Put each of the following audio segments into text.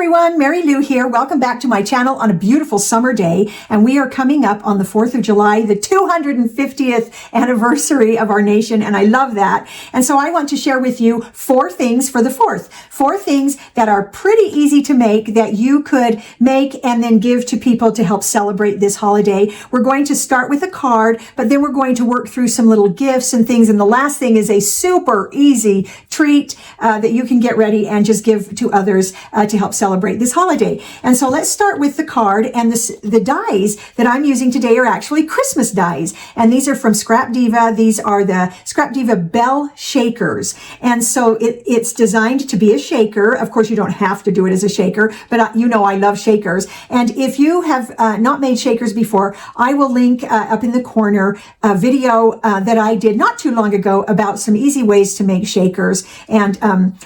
everyone, Mary Lou here. Welcome back to my channel on a beautiful summer day. And we are coming up on the 4th of July, the 250th anniversary of our nation. And I love that. And so I want to share with you 4 things for the 4th. 4 things that are pretty easy to make that you could make and then give to people to help celebrate this holiday. We're going to start with a card, but then we're going to work through some little gifts and things. And the last thing is a super easy treat that you can get ready and just give to others to help celebrate this holiday. And so let's start with the card. And the dies that I'm using today are actually Christmas dies. And these are from Scrap Diva. These are the Scrap Diva Bell Shakers. And so it's designed to be a shaker. Of course, you don't have to do it as a shaker, but you know I love shakers. And if you have not made shakers before, I will link up in the corner a video that I did not too long ago about some easy ways to make shakers and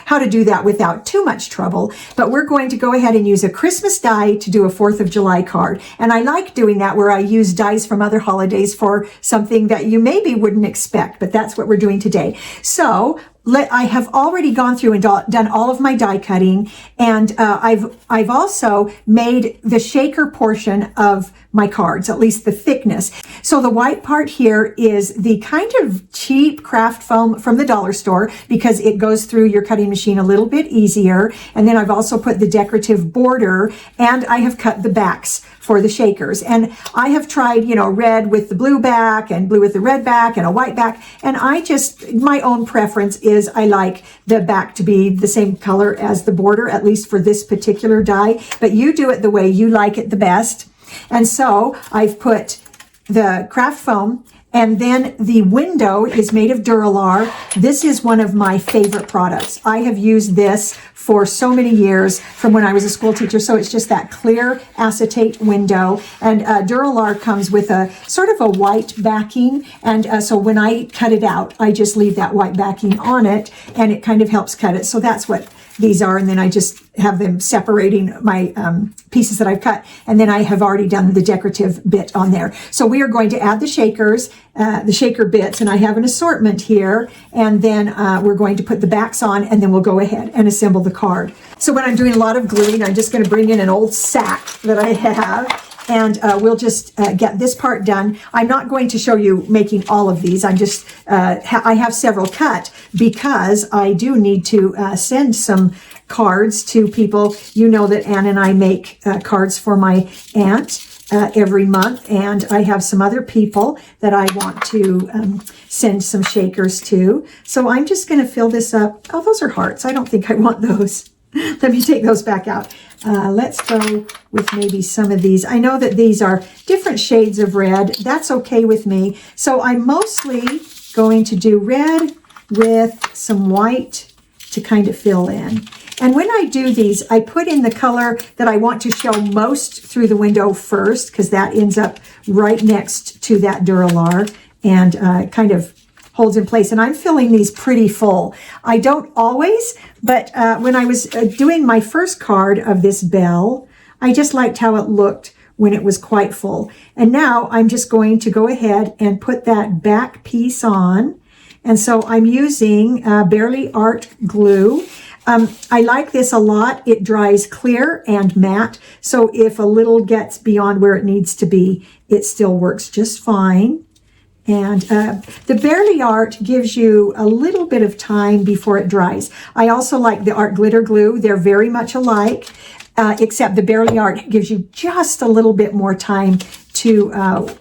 how to do that without too much trouble. But we're going to go ahead and use a Christmas die to do a 4th of July card. And I like doing that where I use dies from other holidays for something that you maybe wouldn't expect, but that's what we're doing today. So I have already gone through and done all of my die cutting, and I've also made the shaker portion of my cards, at least the thickness. So the white part here is the kind of cheap craft foam from the dollar store because it goes through your cutting machine a little bit easier. And then I've also put the decorative border, and I have cut the backs for the shakers. And I have tried, red with the blue back and blue with the red back and a white back. And my own preference is I like the back to be the same color as the border, at least for this particular die. But you do it the way you like it the best. And so I've put the craft foam, and then the window is made of Duralar. This is one of my favorite products. I have used this for so many years from when I was a school teacher. So it's just that clear acetate window. And Duralar comes with a sort of a white backing. And so when I cut it out, I just leave that white backing on it, and it kind of helps cut it. So that's what these are. And then I just have them separating my pieces that I've cut. And then I have already done the decorative bit on there. So we are going to add the shakers, the shaker bits, and I have an assortment here. And then we're going to put the backs on, and then we'll go ahead and assemble the card. So when I'm doing a lot of gluing, I'm just going to bring in an old sack that I have. And we'll just get this part done. I'm not going to show you making all of these. I'm just, I have several cut because I do need to send some cards to people. You know that Ann and I make cards for my aunt every month. And I have some other people that I want to send some shakers to. So I'm just going to fill this up. Oh, those are hearts. I don't think I want those. Let me take those back out. Let's go with maybe some of these. I know that these are different shades of red. That's okay with me. So I'm mostly going to do red with some white to kind of fill in. And when I do these, I put in the color that I want to show most through the window first, because that ends up right next to that Duralar and kind of holds in place. And I'm filling these pretty full. I don't always, but when I was doing my first card of this bell, I just liked how it looked when it was quite full. And now I'm just going to go ahead and put that back piece on. And so I'm using Barely Art glue. I like this a lot. It dries clear and matte. So if a little gets beyond where it needs to be, it still works just fine. And the Barely Art gives you a little bit of time before it dries. I also like the Art Glitter Glue. They're very much alike, except the Barely Art gives you just a little bit more time to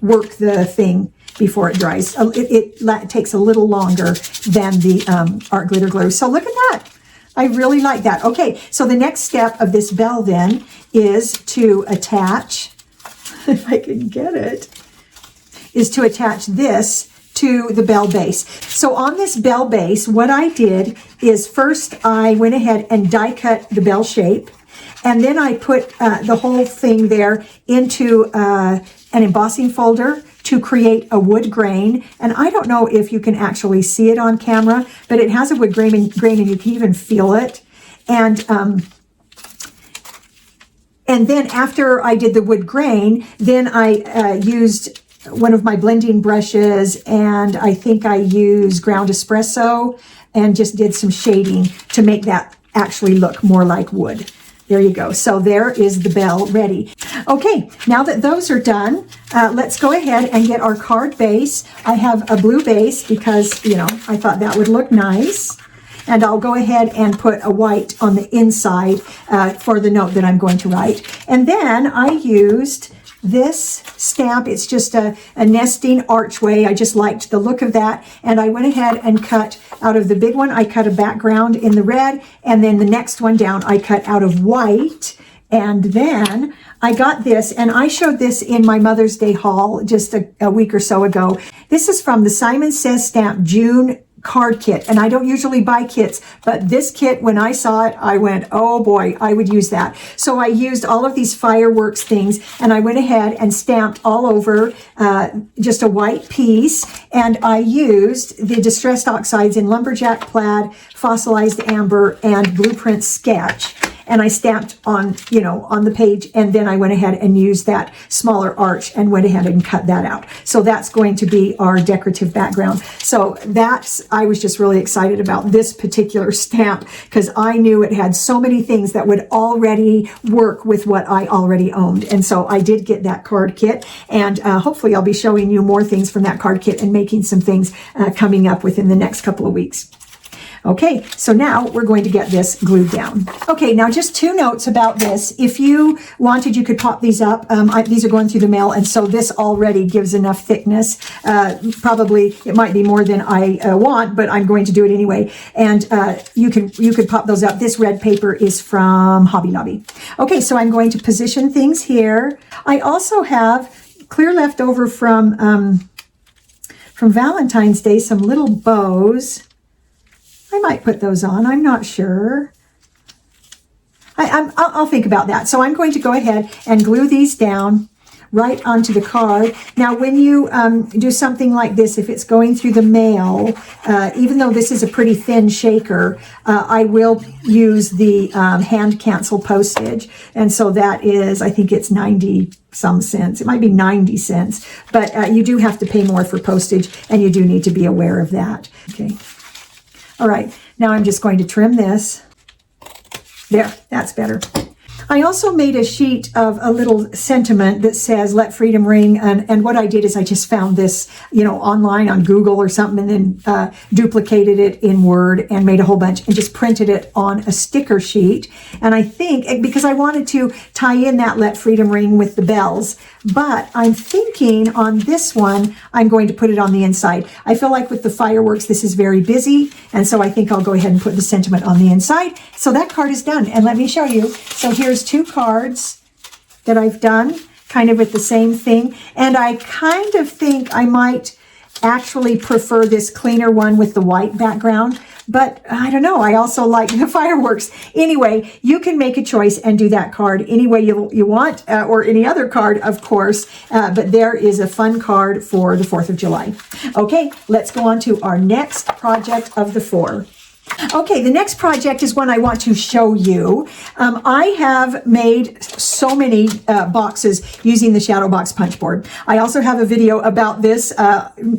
work the thing before it dries. It takes a little longer than the Art Glitter Glue. So look at that. I really like that. Okay, so the next step of this bell then is to attach, if I can get it, is to attach this to the bell base. So on this bell base, what I did is first I went ahead and die cut the bell shape, and then I put the whole thing there into an embossing folder to create a wood grain. And I don't know if you can actually see it on camera, but it has a wood grain and you can even feel it. And then after I did the wood grain, then I used one of my blending brushes, and I think I used ground espresso and just did some shading to make that actually look more like wood. There you go. So there is the bell ready. Okay, now that those are done, let's go ahead and get our card base. I have a blue base because, you know, I thought that would look nice. And I'll go ahead and put a white on the inside for the note that I'm going to write. And then I used this stamp. It's just a nesting archway. I just liked the look of that. And I went ahead and cut out of the big one. I cut a background in the red. And then the next one down, I cut out of white. And then I got this, and I showed this in my Mother's Day haul just a week or so ago. This is from the Simon Says Stamp June card kit, and I don't usually buy kits, but this kit, when I saw it, I went, oh boy, I would use that. So I used all of these fireworks things, and I went ahead and stamped all over just a white piece, and I used the Distressed Oxides in Lumberjack Plaid, Fossilized Amber, and Blueprint Sketch. And I stamped on, you know, on the page, and then I went ahead and used that smaller arch and went ahead and cut that out. So that's going to be our decorative background. So I was just really excited about this particular stamp because I knew it had so many things that would already work with what I already owned. And so I did get that card kit, and hopefully I'll be showing you more things from that card kit and making some things coming up within the next couple of weeks. Okay, so now we're going to get this glued down. Okay, now just 2 notes about this. If you wanted, you could pop these up. These are going through the mail, and so this already gives enough thickness. Probably it might be more than I want, but I'm going to do it anyway. And you could pop those up. This red paper is from Hobby Lobby. Okay, so I'm going to position things here. I also have clear left over from Valentine's Day, some little bows. I might put those on. I'm not sure. I'll think about that. So I'm going to go ahead and glue these down right onto the card. Now, when you do something like this, if it's going through the mail, even though this is a pretty thin shaker, I will use the hand cancel postage. And so that is, I think it's 90 some cents. It might be 90 cents, but you do have to pay more for postage, and you do need to be aware of that. Okay. All right, now I'm just going to trim this. There, that's better. I also made a sheet of a little sentiment that says, let freedom ring. And what I did is I just found this, you know, online on Google or something, and then duplicated it in Word and made a whole bunch and just printed it on a sticker sheet. And I think, because I wanted to tie in that let freedom ring with the bells, but I'm thinking on this one, I'm going to put it on the inside. I feel like with the fireworks, this is very busy. And so I think I'll go ahead and put the sentiment on the inside. So that card is done. And let me show you. So here's 2 cards that I've done kind of with the same thing. And I kind of think I might actually prefer this cleaner one with the white background. But I don't know. I also like the fireworks. Anyway, you can make a choice and do that card any way you want, or any other card, of course. But there is a fun card for the 4th of July. Okay, let's go on to our next project of the 4. Okay, the next project is one I want to show you. I have made so many boxes using the Shadow Box punch board. I also have a video about this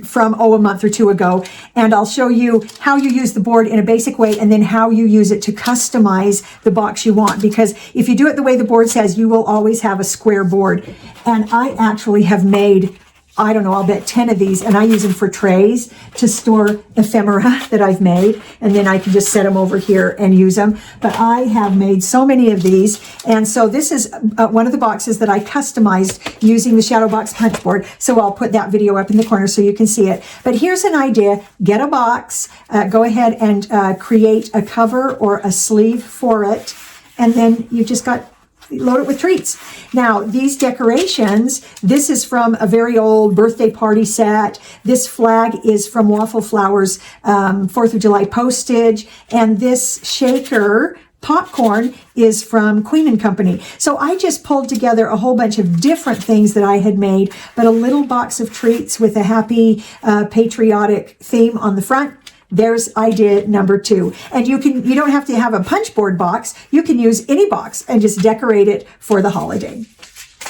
from a month or 2 ago, and I'll show you how you use the board in a basic way and then how you use it to customize the box you want. Because if you do it the way the board says, you will always have a square board. And I actually have made, I don't know, I'll bet 10 of these, and I use them for trays to store ephemera that I've made, and then I can just set them over here and use them. But I have made so many of these, and so this is one of the boxes that I customized using the Shadow Box punch board. So I'll put that video up in the corner so you can see it. But here's an idea. Get a box, go ahead and create a cover or a sleeve for it, and then you've just got load it with treats. Now, these decorations, this is from a very old birthday party set. This flag is from Waffle Flowers 4th of July postage. And this shaker popcorn is from Queen & Company. So I just pulled together a whole bunch of different things that I had made, but a little box of treats with a happy patriotic theme on the front. There's idea number 2. And you don't have to have a punch board box. You can use any box and just decorate it for the holiday.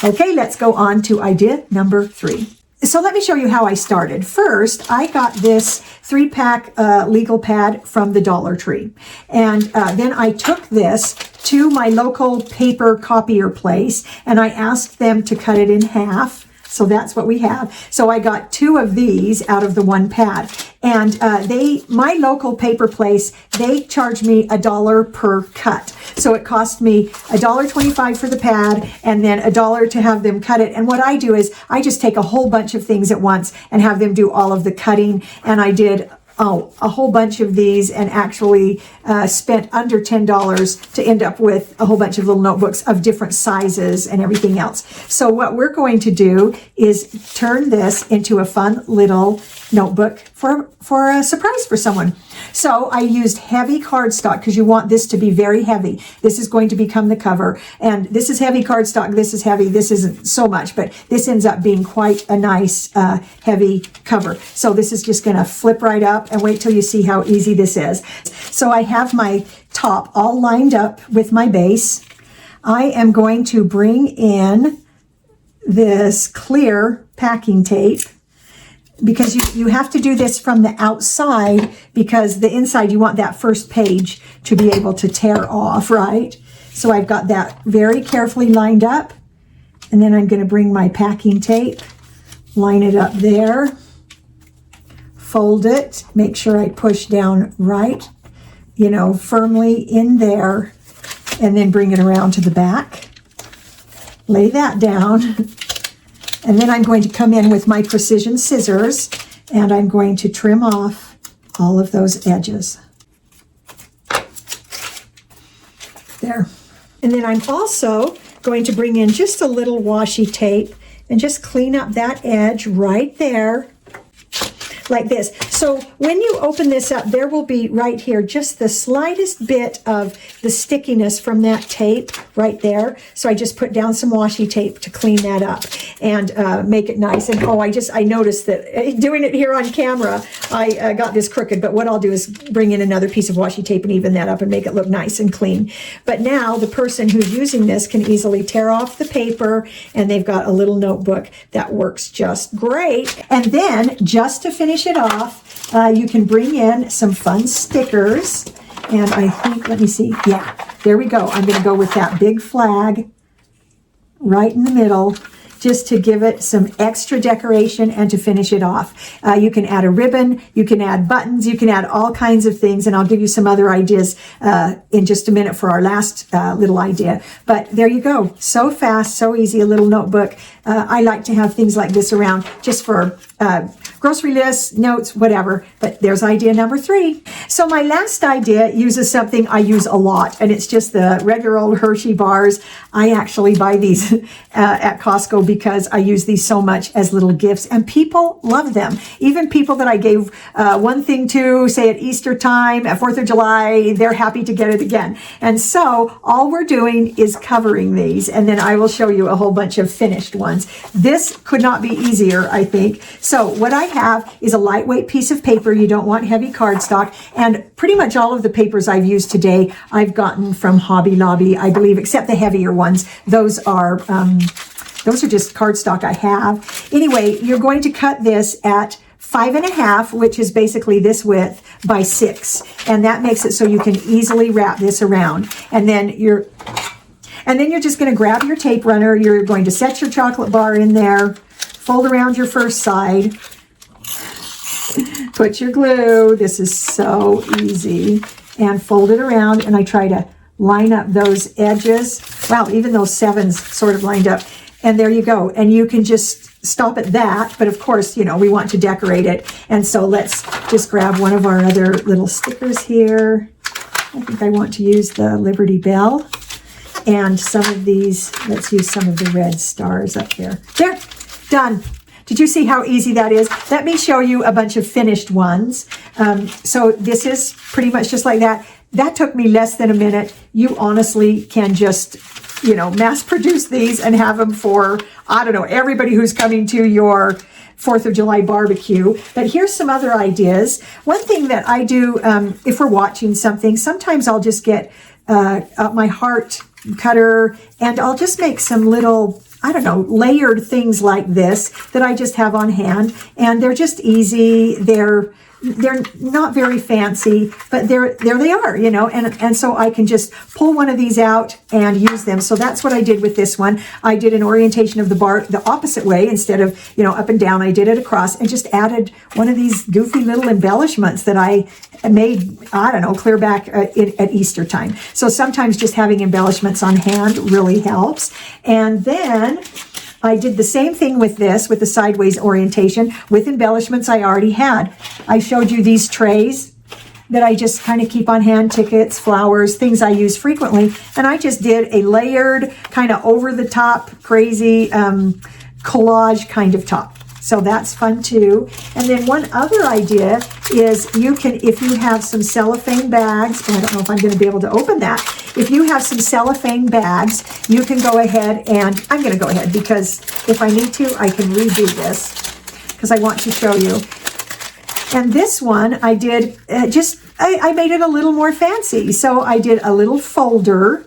Okay, let's go on to idea number 3. So let me show you how I started. First, I got this 3-pack legal pad from the Dollar Tree. And then I took this to my local paper copier place and I asked them to cut it in half. So that's what we have. So I got 2 of these out of the 1 pad. And my local paper place, they charge me $1 per cut. So it cost me $1.25 for the pad and then $1 to have them cut it. And what I do is I just take a whole bunch of things at once and have them do all of the cutting. And I did a whole bunch of these and actually spent under $10 to end up with a whole bunch of little notebooks of different sizes and everything else. So what we're going to do is turn this into a fun little notebook for a surprise for someone. So I used heavy cardstock because you want this to be very heavy. This is going to become the cover. And this is heavy cardstock. This is heavy. This isn't so much, but this ends up being quite a nice heavy cover. So this is just going to flip right up and wait till you see how easy this is. So I have my top all lined up with my base. I am going to bring in this clear packing tape, because you have to do this from the outside, because the inside you want that first page to be able to tear off, right? So I've got that very carefully lined up, and then I'm going to bring my packing tape, line it up there, fold it, make sure I push down right, firmly in there, and then bring it around to the back. Lay that down. And then I'm going to come in with my precision scissors and I'm going to trim off all of those edges. There. And then I'm also going to bring in just a little washi tape and just clean up that edge right there, like this. So when you open this up, there will be right here just the slightest bit of the stickiness from that tape right there. So I just put down some washi tape to clean that up and make it nice. And I noticed that doing it here on camera, I got this crooked, but what I'll do is bring in another piece of washi tape and even that up and make it look nice and clean. But now the person who's using this can easily tear off the paper and they've got a little notebook that works just great. And then just to finish it off, you can bring in some fun stickers. And I think, let me see. Yeah, there we go. I'm going to go with that big flag right in the middle, just to give it some extra decoration and to finish it off. You can add a ribbon, you can add buttons, you can add all kinds of things, and I'll give you some other ideas in just a minute for our last little idea. But there you go. So fast, so easy, a little notebook. I like to have things like this around just for grocery lists, notes, whatever. But there's idea number 3. So my last idea uses something I use a lot, and it's just the regular old Hershey bars. I actually buy these at Costco because I use these so much as little gifts, and people love them. Even people that I gave one thing to, say at Easter time, at 4th of July, they're happy to get it again. And so all we're doing is covering these, and then I will show you a whole bunch of finished ones. This could not be easier, I think. So what I have is a lightweight piece of paper. You don't want heavy cardstock, and pretty much all of the papers I've used today I've gotten from Hobby Lobby, I believe, except the heavier ones. Those are just cardstock I have. Anyway, you're going to cut this at 5.5, which is basically this width, by 6, and that makes it so you can easily wrap this around. And then you're just going to grab your tape runner. You're going to set your chocolate bar in there, fold around your first side, put your glue. This is so easy, and fold it around. And I try to line up those edges. Wow, even those 7s sort of lined up. And there you go. And you can just stop at that. But of course, we want to decorate it. And so let's just grab one of our other little stickers here. I think I want to use the Liberty Bell. And some of these, let's use some of the red stars up there. There, done. Did you see how easy that is? Let me show you a bunch of finished ones. So this is pretty much just like that. That took me less than a minute. You honestly can just, mass produce these and have them for, I don't know, everybody who's coming to your 4th of July barbecue. But here's some other ideas. One thing that I do, if we're watching something, sometimes I'll just get my heart cutter and I'll just make some little I don't know, layered things like this that I just have on hand, and they're just easy. They're not very fancy, but there they are, you know, and so I can just pull one of these out and use them. So that's what I did with this one. I did an orientation of the bar the opposite way. Instead of, you know, up and down, I did it across and just added one of these goofy little embellishments that I made, I don't know, clear back at Easter time. So sometimes just having embellishments on hand really helps. And then I did the same thing with this, with the sideways orientation, with embellishments I already had. I showed you these trays that I just kind of keep on hand, tickets, flowers, things I use frequently. And I just did a layered, kind of over-the-top, crazy collage kind of top. So that's fun too. And then one other idea is you can, if you have some cellophane bags, and I don't know if I'm going to be able to open that. If you have some cellophane bags, you can go ahead and, I'm going to go ahead because if I need to, I can redo this because I want to show you. And this one I did I made it a little more fancy. So I did a little folder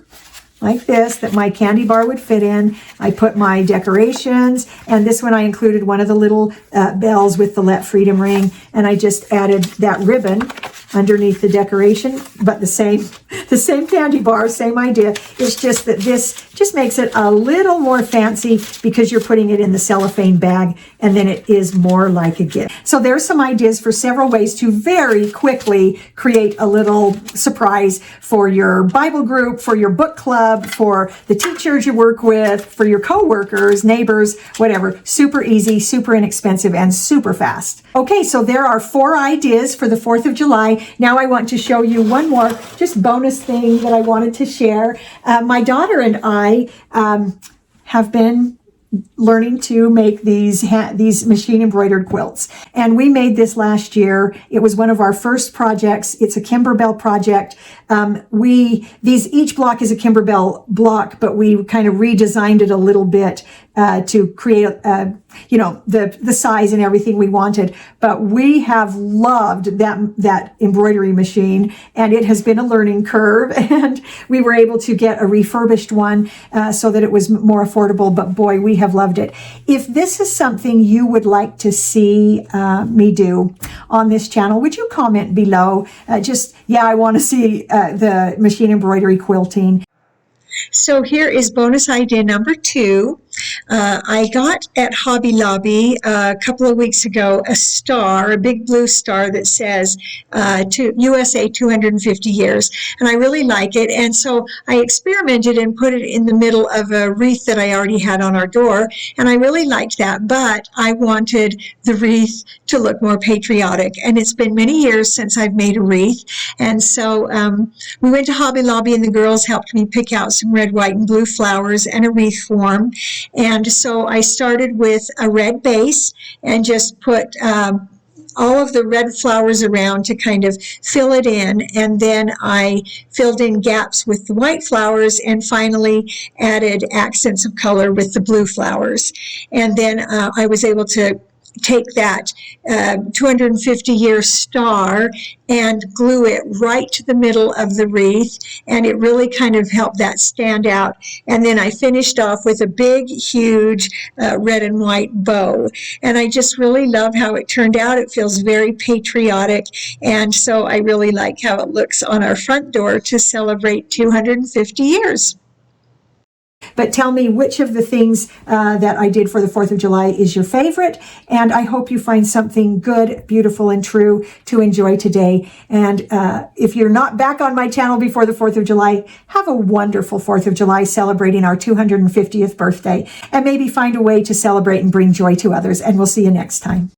like this that my candy bar would fit in. I put my decorations, and this one I included one of the little bells with the Let Freedom ring, and I just added that ribbon underneath the decoration, but the same candy bar, same idea. It's just that this just makes it a little more fancy because you're putting it in the cellophane bag, and then it is more like a gift. So there's some ideas for several ways to very quickly create a little surprise for your Bible group, for your book club, for the teachers you work with, for your coworkers, neighbors, whatever. Super easy, super inexpensive, and super fast. Okay, so there are 4 ideas for the 4th of July. Now I want to show you one more just bonus thing that I wanted to share. My daughter and I have been learning to make these machine embroidered quilts. And we made this last year. It was one of our first projects. It's a Kimberbell project. Each block is a Kimberbell block, but we kind of redesigned it a little bit to create, the size and everything we wanted. But we have loved that embroidery machine, and it has been a learning curve. And we were able to get a refurbished one so that it was more affordable. But boy, we have loved it. If this is something you would like to see me do on this channel, would you comment below? I want to see the machine embroidery quilting. So here is bonus idea number 2. I got at Hobby Lobby a couple of weeks ago a big blue star that says USA 250 years, and I really like it. And so I experimented and put it in the middle of a wreath that I already had on our door, and I really liked that, but I wanted the wreath to look more patriotic, and it's been many years since I've made a wreath. And so we went to Hobby Lobby, and the girls helped me pick out some red, white, and blue flowers and a wreath form. And so I started with a red base and just put all of the red flowers around to kind of fill it in. And then I filled in gaps with the white flowers and finally added accents of color with the blue flowers. And then I was able to take that 250-year star and glue it right to the middle of the wreath, and it really kind of helped that stand out. And then I finished off with a big, huge red and white bow, and I just really love how it turned out. It feels very patriotic, and so I really like how it looks on our front door to celebrate 250 years. But tell me which of the things that I did for the 4th of July is your favorite. And I hope you find something good, beautiful, and true to enjoy today. And if you're not back on my channel before the 4th of July, have a wonderful 4th of July celebrating our 250th birthday. And maybe find a way to celebrate and bring joy to others. And we'll see you next time.